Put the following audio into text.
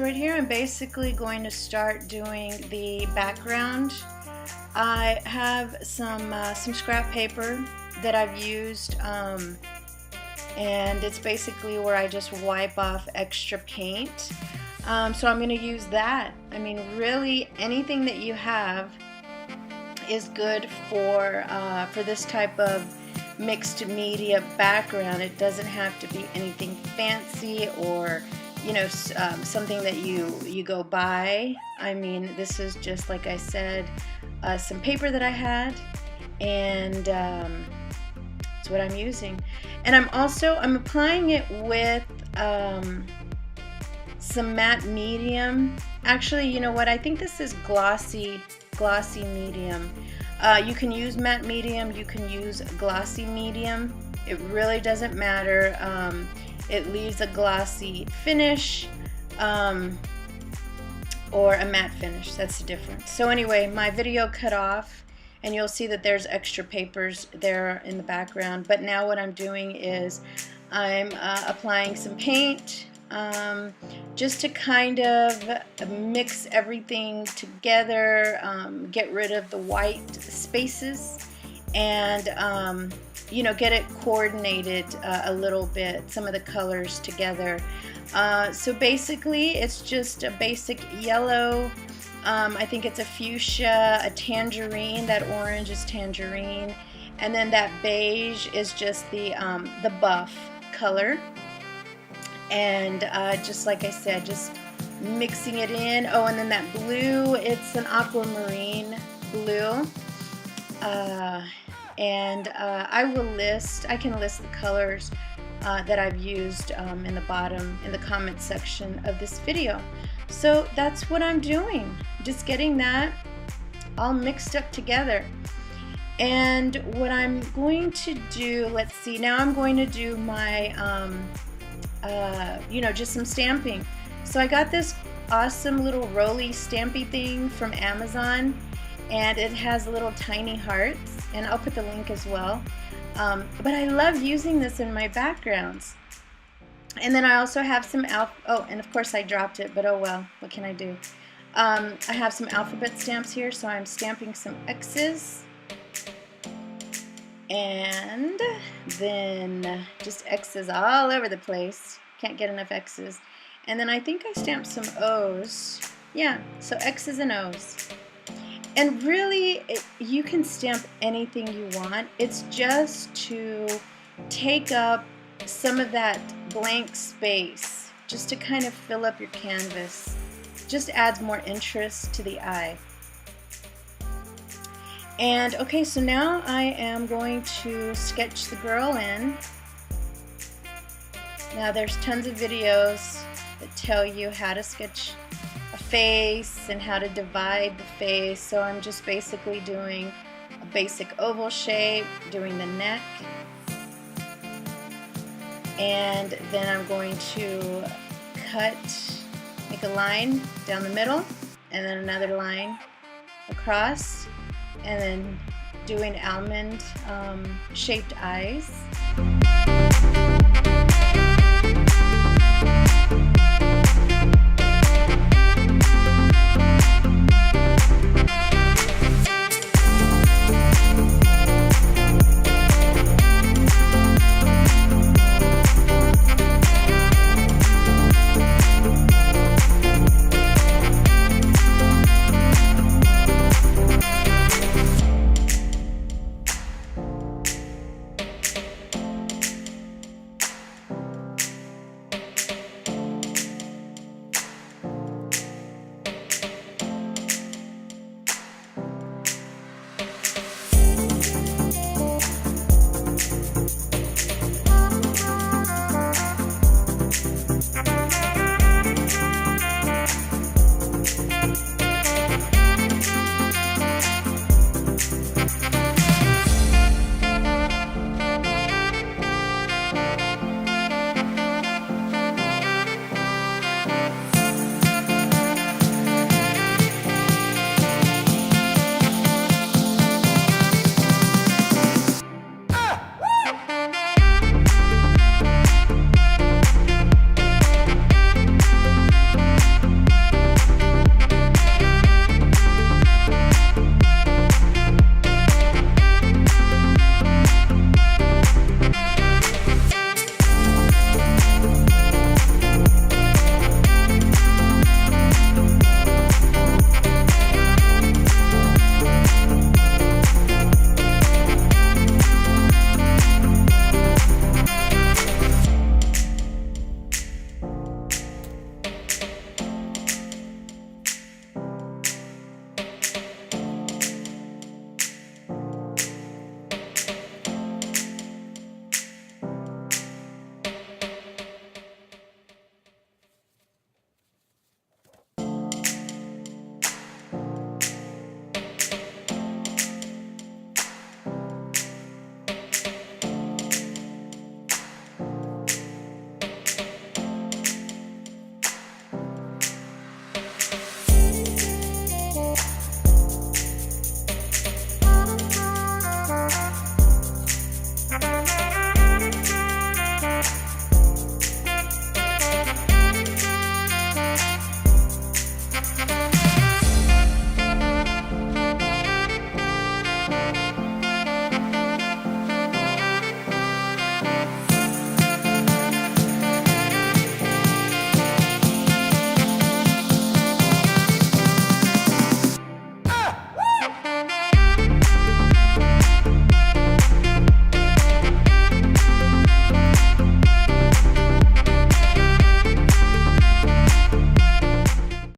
right here I'm basically going to start doing the background. I have some scrap paper that I've used, and it's basically where I just wipe off extra paint. So I'm going to use that. I mean, really anything that you have is good for this type of mixed media background. It doesn't have to be anything fancy or, you know, something that you go buy. I mean, this is just, like I said, some paper that I had, and it's what I'm using. And I'm applying it with some matte medium. Actually, you know what, I think this is glossy medium. You can use matte medium, you can use glossy medium. It really doesn't matter. It leaves a glossy finish or a matte finish. That's the difference. So anyway, my video cut off, and you'll see that there's extra papers there in the background. But now what I'm doing is I'm applying some paint, just to kind of mix everything together, get rid of the white spaces, and you know, get it coordinated a little bit, some of the colors together. So basically it's just a basic yellow, I think it's a fuchsia, a tangerine, that orange is tangerine, and then that beige is just the buff color. And just like I said, just mixing it in. Oh, and then that blue, it's an aquamarine blue. I can list the colors that I've used in the bottom, in the comment section of this video. So that's what I'm doing, just getting that all mixed up together. And what I'm going to do, let's see, now I'm going to do my you know, just some stamping. So I got this awesome little roly stampy thing from Amazon, and it has little tiny hearts, and I'll put the link as well. But I love using this in my backgrounds. And then I also have some oh, and of course I dropped it, but oh well, what can I do? I have some alphabet stamps here, so I'm stamping some X's. And then just X's all over the place. Can't get enough X's. And then I think I stamped some O's. Yeah, so X's and O's. And really, you can stamp anything you want. It's just to take up some of that blank space, just to kind of fill up your canvas. Just adds more interest to the eye. And okay, so now I am going to sketch the girl in. Now there's tons of videos that tell you how to sketch a face and how to divide the face. So I'm just basically doing a basic oval shape, doing the neck. And then I'm going to make a line down the middle, and then another line across, and then doing almond shaped eyes.